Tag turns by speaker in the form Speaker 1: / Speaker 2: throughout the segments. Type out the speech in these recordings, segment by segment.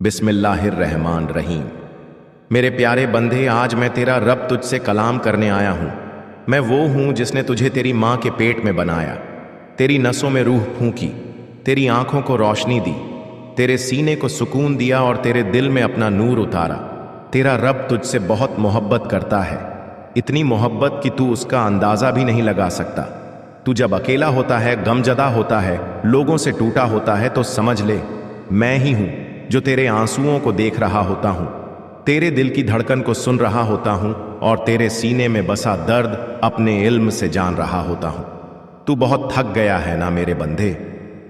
Speaker 1: बिस्मिल्लाहिर्रहमानिर्रहीम। मेरे प्यारे बंदे, आज मैं तेरा रब तुझसे कलाम करने आया हूँ। मैं वो हूँ जिसने तुझे तेरी माँ के पेट में बनाया, तेरी नसों में रूह फूंकी, तेरी आंखों को रोशनी दी, तेरे सीने को सुकून दिया और तेरे दिल में अपना नूर उतारा। तेरा रब तुझसे बहुत मोहब्बत करता है, इतनी मोहब्बत कि तू उसका अंदाज़ा भी नहीं लगा सकता। तू जब अकेला होता है, गमजदा होता है, लोगों से टूटा होता है, तो समझ ले मैं ही हूँ जो तेरे आंसुओं को देख रहा होता हूँ, तेरे दिल की धड़कन को सुन रहा होता हूँ और तेरे सीने में बसा दर्द अपने इल्म से जान रहा होता हूँ। तू बहुत थक गया है ना मेरे बंदे,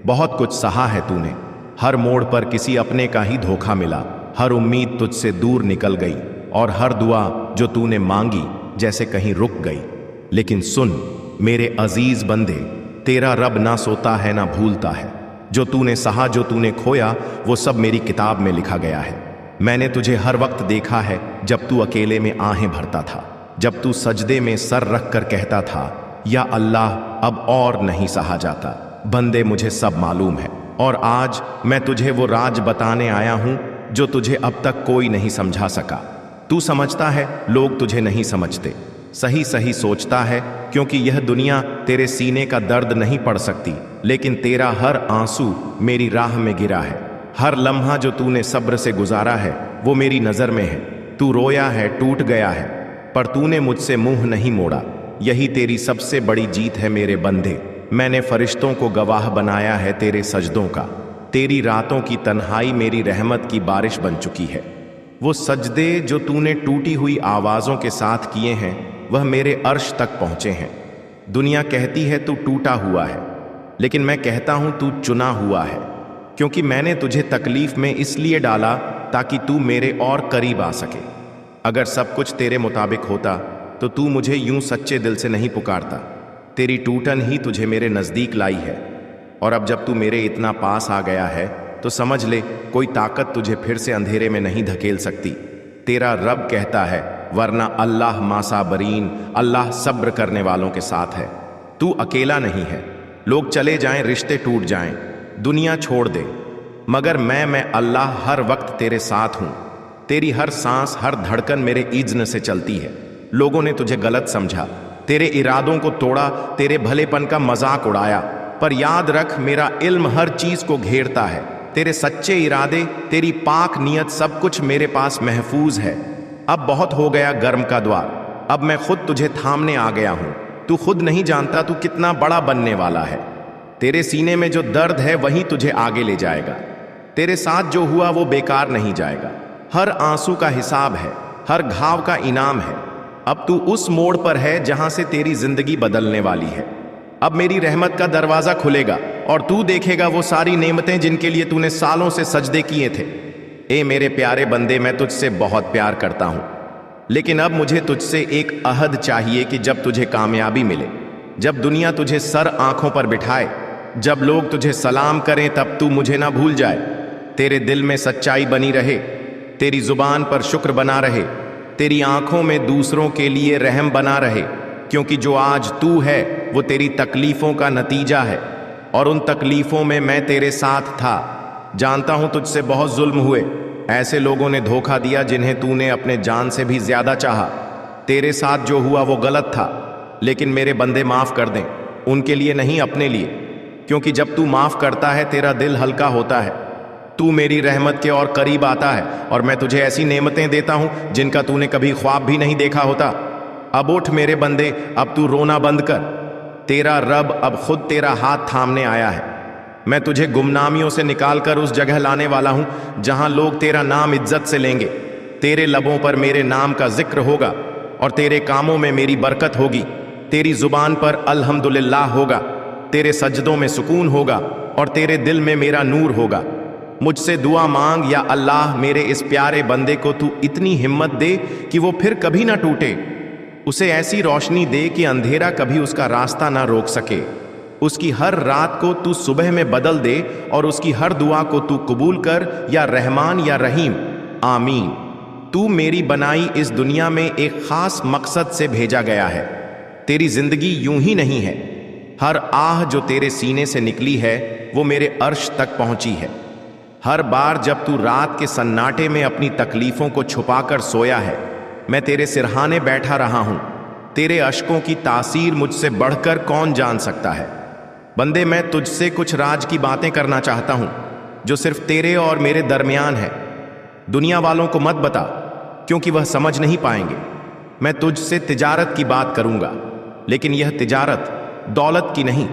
Speaker 1: बहुत कुछ सहा है तूने। हर मोड़ पर किसी अपने का ही धोखा मिला, हर उम्मीद तुझसे दूर निकल गई और हर दुआ जो तूने मांगी जैसे कहीं रुक गई। लेकिन सुन मेरे अजीज बंदे, तेरा रब ना सोता है ना भूलता है। जो तूने सहा, जो तूने खोया, वो सब मेरी किताब में लिखा गया है। मैंने तुझे हर वक्त देखा है जब तू अकेले में आहें भरता था, जब तू सजदे में सर रख कर कहता था, या अल्लाह अब और नहीं सहा जाता। बंदे, मुझे सब मालूम है और आज मैं तुझे वो राज बताने आया हूँ जो तुझे अब तक कोई नहीं समझा सका। तू समझता है लोग तुझे नहीं समझते, सही सही सोचता है क्योंकि यह दुनिया तेरे सीने का दर्द नहीं पढ़ सकती, लेकिन तेरा हर आंसू मेरी राह में गिरा है। हर लम्हा जो तूने सब्र से गुजारा है वो मेरी नज़र में है। तू रोया है, टूट गया है, पर तूने मुझसे मुंह नहीं मोड़ा। यही तेरी सबसे बड़ी जीत है मेरे बंदे। मैंने फरिश्तों को गवाह बनाया है तेरे सजदों का। तेरी रातों की तन्हाई मेरी रहमत की बारिश बन चुकी है। वो सजदे जो तूने टूटी हुई आवाज़ों के साथ किए हैं वह मेरे अर्श तक पहुँचे हैं। दुनिया कहती है तू टूटा हुआ है, लेकिन मैं कहता हूँ तू चुना हुआ है, क्योंकि मैंने तुझे तकलीफ में इसलिए डाला ताकि तू मेरे और करीब आ सके। अगर सब कुछ तेरे मुताबिक होता तो तू मुझे यूं सच्चे दिल से नहीं पुकारता। तेरी टूटन ही तुझे मेरे नज़दीक लाई है, और अब जब तू मेरे इतना पास आ गया है तो समझ ले कोई ताकत तुझे फिर से अंधेरे में नहीं धकेल सकती। तेरा रब कहता है, वरना अल्लाह मासाबरीन, अल्लाह सब्र करने वालों के साथ है। तू अकेला नहीं है, लोग चले जाएं, रिश्ते टूट जाएं, दुनिया छोड़ दे, मगर मैं अल्लाह हर वक्त तेरे साथ हूँ। तेरी हर सांस, हर धड़कन मेरे इज़्न से चलती है। लोगों ने तुझे गलत समझा, तेरे इरादों को तोड़ा, तेरे भलेपन का मजाक उड़ाया, पर याद रख मेरा इल्म हर चीज़ को घेरता है। तेरे सच्चे इरादे, तेरी पाक नियत, सब कुछ मेरे पास महफूज है। अब बहुत हो गया गर्म का द्वार, अब मैं खुद तुझे थामने आ गया हूँ। तू खुद नहीं जानता तू कितना बड़ा बनने वाला है। तेरे सीने में जो दर्द है वही तुझे आगे ले जाएगा। तेरे साथ जो हुआ वो बेकार नहीं जाएगा। हर आंसू का हिसाब है, हर घाव का इनाम है। अब तू उस मोड़ पर है जहां से तेरी जिंदगी बदलने वाली है। अब मेरी रहमत का दरवाजा खुलेगा और तू देखेगा वो सारी नेमतें जिनके लिए तूने सालों से सजदे किए थे। ए मेरे प्यारे बंदे, मैं तुझसे बहुत प्यार करता हूं, लेकिन अब मुझे तुझसे एक अहद चाहिए कि जब तुझे कामयाबी मिले, जब दुनिया तुझे सर आंखों पर बिठाए, जब लोग तुझे सलाम करें, तब तू मुझे ना भूल जाए। तेरे दिल में सच्चाई बनी रहे, तेरी जुबान पर शुक्र बना रहे, तेरी आंखों में दूसरों के लिए रहम बना रहे, क्योंकि जो आज तू है वो तेरी तकलीफों का नतीजा है, और उन तकलीफों में मैं तेरे साथ था। जानता हूं तुझसे बहुत जुल्म हुए, ऐसे लोगों ने धोखा दिया जिन्हें तूने अपने जान से भी ज्यादा चाहा। तेरे साथ जो हुआ वो गलत था, लेकिन मेरे बंदे माफ कर दें, उनके लिए नहीं, अपने लिए, क्योंकि जब तू माफ करता है तेरा दिल हल्का होता है, तू मेरी रहमत के और करीब आता है, और मैं तुझे ऐसी नेमतें देता हूं जिनका तूने कभी ख्वाब भी नहीं देखा होता। अब उठ मेरे बंदे, अब तू रोना बंद कर। तेरा रब अब खुद तेरा हाथ थामने आया है। मैं तुझे गुमनामियों से निकालकर उस जगह लाने वाला हूं जहां लोग तेरा नाम इज्जत से लेंगे। तेरे लबों पर मेरे नाम का जिक्र होगा और तेरे कामों में मेरी बरकत होगी। तेरी जुबान पर अल्हम्दुलिल्लाह होगा, तेरे सजदों में सुकून होगा और तेरे दिल में मेरा नूर होगा। मुझसे दुआ मांग, या अल्लाह मेरे इस प्यारे बंदे को तू इतनी हिम्मत दे कि वो फिर कभी ना टूटे। उसे ऐसी रोशनी दे कि अंधेरा कभी उसका रास्ता ना रोक सके। उसकी हर रात को तू सुबह में बदल दे और उसकी हर दुआ को तू कबूल कर, या रहमान या रहीम, आमीन। तू मेरी बनाई इस दुनिया में एक खास मकसद से भेजा गया है। तेरी जिंदगी यूं ही नहीं है। हर आह जो तेरे सीने से निकली है वो मेरे अर्श तक पहुंची है। हर बार जब तू रात के सन्नाटे में अपनी तकलीफों को छुपाकर सोया है, मैं तेरे सिरहाने बैठा रहा हूं। तेरे अश्कों की तासीर मुझसे बढ़कर कौन जान सकता है। बंदे, मैं तुझसे कुछ राज की बातें करना चाहता हूं जो सिर्फ तेरे और मेरे दरमियान है। दुनिया वालों को मत बता, क्योंकि वह समझ नहीं पाएंगे। मैं तुझसे तिजारत की बात करूंगा, लेकिन यह तिजारत दौलत की नहीं,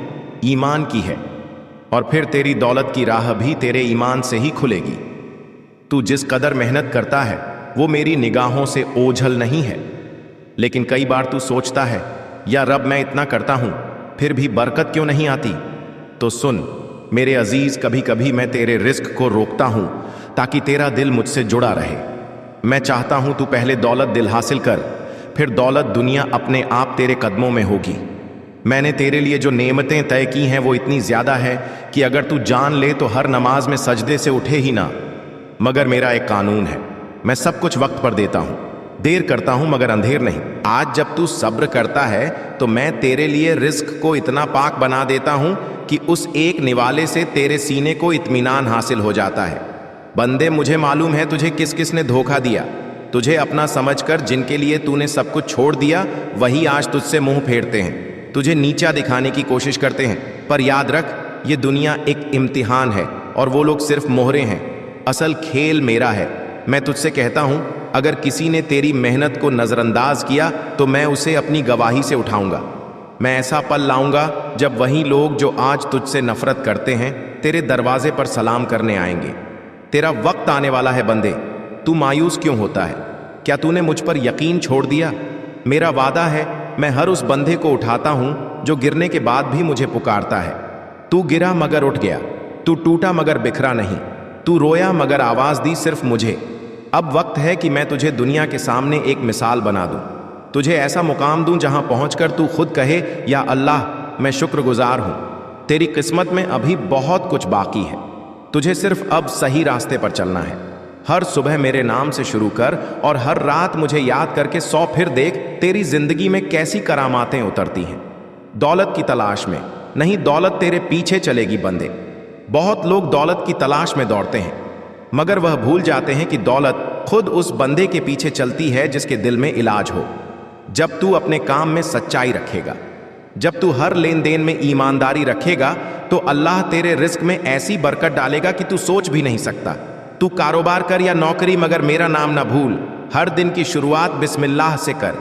Speaker 1: ईमान की है। और फिर तेरी दौलत की राह भी तेरे ईमान से ही खुलेगी। तू जिस कदर मेहनत करता है वो मेरी निगाहों से ओझल नहीं है। लेकिन कई बार तू सोचता है, या रब, मैं इतना करता हूं फिर भी बरकत क्यों नहीं आती। तो सुन मेरे अजीज, कभी कभी मैं तेरे रिस्क को रोकता हूं ताकि तेरा दिल मुझसे जुड़ा रहे। मैं चाहता हूं तू पहले दौलत दिल हासिल कर, फिर दौलत दुनिया अपने आप तेरे कदमों में होगी। मैंने तेरे लिए जो नेमतें तय की हैं वो इतनी ज्यादा है कि अगर तू जान ले तो हर नमाज में सजदे से उठे ही ना। मगर मेरा एक कानून है, मैं सब कुछ वक्त पर देता हूं, देर करता हूं मगर अंधेर नहीं। आज जब तू सब्र करता है तो मैं तेरे लिए रिस्क को इतना पाक बना देता हूं कि उस एक निवाले से तेरे सीने को इत्मीनान हासिल हो जाता है। बंदे, मुझे मालूम है तुझे किस किस ने धोखा दिया। तुझे अपना समझकर जिनके लिए तूने सब कुछ छोड़ दिया वही आज तुझसे मुंह फेरते हैं, तुझे नीचा दिखाने की कोशिश करते हैं। पर याद रख, ये दुनिया एक इम्तिहान है और वो लोग सिर्फ मोहरे हैं। असल खेल मेरा है। मैं तुझसे कहता हूं, अगर किसी ने तेरी मेहनत को नजरअंदाज किया तो मैं उसे अपनी गवाही से उठाऊंगा। मैं ऐसा पल लाऊंगा जब वही लोग जो आज तुझसे नफरत करते हैं तेरे दरवाजे पर सलाम करने आएंगे। तेरा वक्त आने वाला है बंदे, तू मायूस क्यों होता है? क्या तूने मुझ पर यकीन छोड़ दिया? मेरा वादा है, मैं हर उस बंदे को उठाता हूं जो गिरने के बाद भी मुझे पुकारता है। तू गिरा मगर उठ गया, तू टूटा मगर बिखरा नहीं, तू रोया मगर आवाज दी सिर्फ मुझे। अब वक्त है कि मैं तुझे दुनिया के सामने एक मिसाल बना दूं, तुझे ऐसा मुकाम दूं जहां पहुंचकर तू खुद कहे, या अल्लाह, मैं शुक्रगुजार हूं। तेरी किस्मत में अभी बहुत कुछ बाकी है, तुझे सिर्फ अब सही रास्ते पर चलना है। हर सुबह मेरे नाम से शुरू कर और हर रात मुझे याद करके 100 फिर देख तेरी जिंदगी में कैसी करामातें उतरती हैं। दौलत की तलाश में नहीं, दौलत तेरे पीछे चलेगी बंदे। बहुत लोग दौलत की तलाश में दौड़ते हैं मगर वह भूल जाते हैं कि दौलत खुद उस बंदे के पीछे चलती है जिसके दिल में इलाज हो। जब तू अपने काम में सच्चाई रखेगा, जब तू हर लेन देन में ईमानदारी रखेगा तो अल्लाह तेरे रिस्क में ऐसी बरकत डालेगा कि तू सोच भी नहीं सकता। तू कारोबार कर या नौकरी, मगर मेरा नाम ना भूल। हर दिन की शुरुआत बिस्मिल्लाह से कर।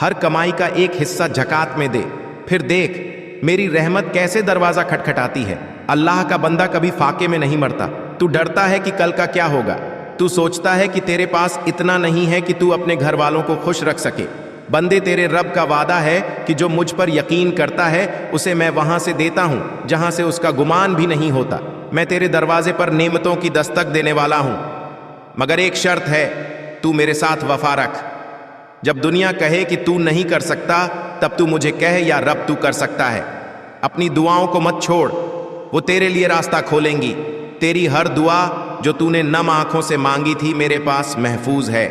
Speaker 1: हर कमाई का एक हिस्सा ज़कात में दे। फिर देख मेरी रहमत कैसे दरवाजा खटखटाती है। अल्लाह का बंदा कभी फाके में नहीं मरता। तू डरता है कि कल का क्या होगा, तू सोचता है कि तेरे पास इतना नहीं है कि तू अपने घर वालों को खुश रख सके। बंदे, तेरे रब का वादा है कि जो मुझ पर यकीन करता है उसे मैं वहां से देता हूं जहां से उसका गुमान भी नहीं होता। मैं तेरे दरवाजे पर नेमतों की दस्तक देने वाला हूं, मगर एक शर्त है, तू मेरे साथ वफा रख। जब दुनिया कहे कि तू नहीं कर सकता तब तू मुझे कह, या रब तू कर सकता है। अपनी दुआओं को मत छोड़, वो तेरे लिए रास्ता खोलेंगी। तेरी हर दुआ जो तूने नम आंखों से मांगी थी मेरे पास महफूज है।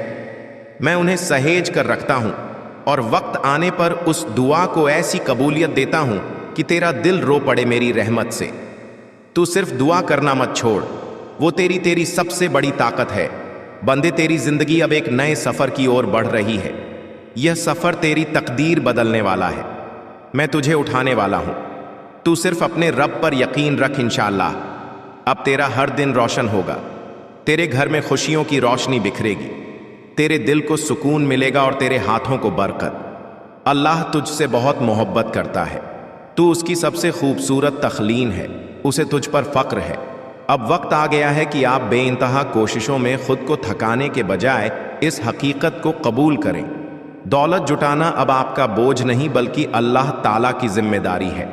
Speaker 1: मैं उन्हें सहेज कर रखता हूं और वक्त आने पर उस दुआ को ऐसी कबूलियत देता हूं कि तेरा दिल रो पड़े मेरी रहमत से। तू सिर्फ दुआ करना मत छोड़, वो तेरी सबसे बड़ी ताकत है। बंदे, तेरी जिंदगी अब एक नए सफर की ओर बढ़ रही है। यह सफर तेरी तकदीर बदलने वाला है। मैं तुझे उठाने वाला हूं, तू सिर्फ अपने रब पर यकीन रख। इंशाअल्लाह अब तेरा हर दिन रोशन होगा। तेरे घर में खुशियों की रोशनी बिखरेगी, तेरे दिल को सुकून मिलेगा और तेरे हाथों को बरकत। अल्लाह तुझसे बहुत मोहब्बत करता है, तू उसकी सबसे खूबसूरत तख्लीन है, उसे तुझ पर फक्र है। अब वक्त आ गया है कि आप बेइंतहा कोशिशों में खुद को थकाने के बजाय इस हकीकत को कबूल करें। दौलत जुटाना अब आपका बोझ नहीं बल्कि अल्लाह ताला की जिम्मेदारी है।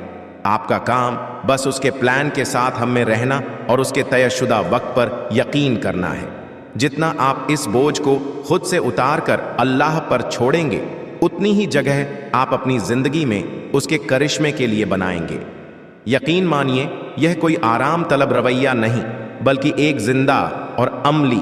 Speaker 1: आपका काम बस उसके प्लान के साथ हम में रहना और उसके तयशुदा वक्त पर यकीन करना है। जितना आप इस बोझ को खुद से उतार कर अल्लाह पर छोड़ेंगे, उतनी ही जगह आप अपनी जिंदगी में उसके करिश्मे के लिए बनाएंगे। यकीन मानिए, यह कोई आराम तलब रवैया नहीं बल्कि एक जिंदा और अमली।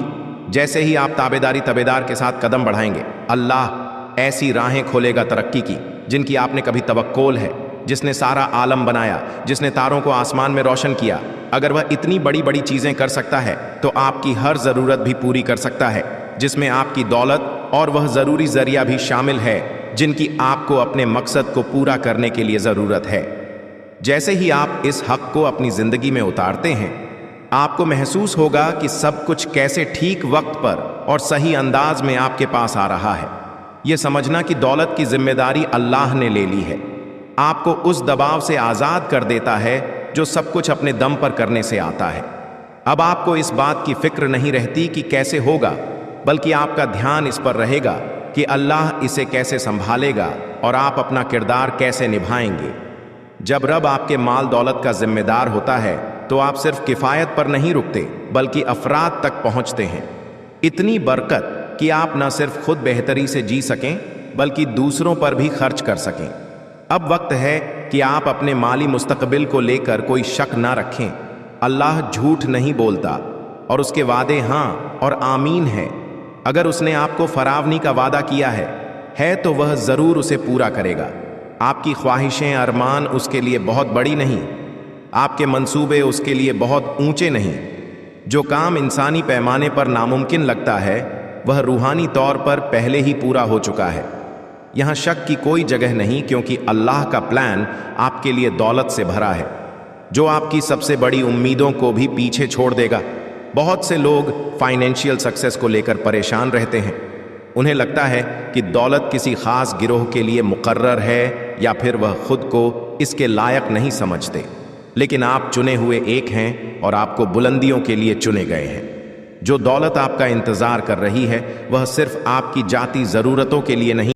Speaker 1: जैसे ही आप ताबेदार के साथ कदम बढ़ाएंगे, अल्लाह ऐसी राहें खोलेगा तरक्की की जिनकी आपने कभी तवक्कुल है जिसने सारा आलम बनाया, जिसने तारों को आसमान में रोशन किया। अगर वह इतनी बड़ी बड़ी चीजें कर सकता है तो आपकी हर जरूरत भी पूरी कर सकता है, जिसमें आपकी दौलत और वह जरूरी जरिया भी शामिल है जिनकी आपको अपने मकसद को पूरा करने के लिए जरूरत है। जैसे ही आप इस हक को अपनी जिंदगी में उतारते हैं, आपको महसूस होगा कि सब कुछ कैसे ठीक वक्त पर और सही अंदाज में आपके पास आ रहा है। यह समझना कि दौलत की जिम्मेदारी अल्लाह ने ले ली है, आपको उस दबाव से आज़ाद कर देता है जो सब कुछ अपने दम पर करने से आता है। अब आपको इस बात की फिक्र नहीं रहती कि कैसे होगा, बल्कि आपका ध्यान इस पर रहेगा कि अल्लाह इसे कैसे संभालेगा और आप अपना किरदार कैसे निभाएंगे। जब रब आपके माल दौलत का जिम्मेदार होता है तो आप सिर्फ किफ़ायत पर नहीं रुकते बल्कि अफराद तक पहुंचते हैं। इतनी बरकत कि आप न सिर्फ खुद बेहतरी से जी सकें बल्कि दूसरों पर भी खर्च कर सकें। अब वक्त है कि आप अपने माली मुस्तकबिल को लेकर कोई शक ना रखें। अल्लाह झूठ नहीं बोलता और उसके वादे हाँ और आमीन है। अगर उसने आपको फरावनी का वादा किया है तो वह ज़रूर उसे पूरा करेगा। आपकी ख्वाहिशें अरमान उसके लिए बहुत बड़ी नहीं, आपके मंसूबे उसके लिए बहुत ऊंचे नहीं। जो काम इंसानी पैमाने पर नामुमकिन लगता है वह रूहानी तौर पर पहले ही पूरा हो चुका है। यहाँ शक की कोई जगह नहीं, क्योंकि अल्लाह का प्लान आपके लिए दौलत से भरा है जो आपकी सबसे बड़ी उम्मीदों को भी पीछे छोड़ देगा। बहुत से लोग फाइनेंशियल सक्सेस को लेकर परेशान रहते हैं। उन्हें लगता है कि दौलत किसी खास गिरोह के लिए मुकर्रर है या फिर वह खुद को इसके लायक नहीं समझते। लेकिन आप चुने हुए एक हैं और आपको बुलंदियों के लिए चुने गए हैं। जो दौलत आपका इंतजार कर रही है वह सिर्फ आपकी जाती ज़रूरतों के लिए नहीं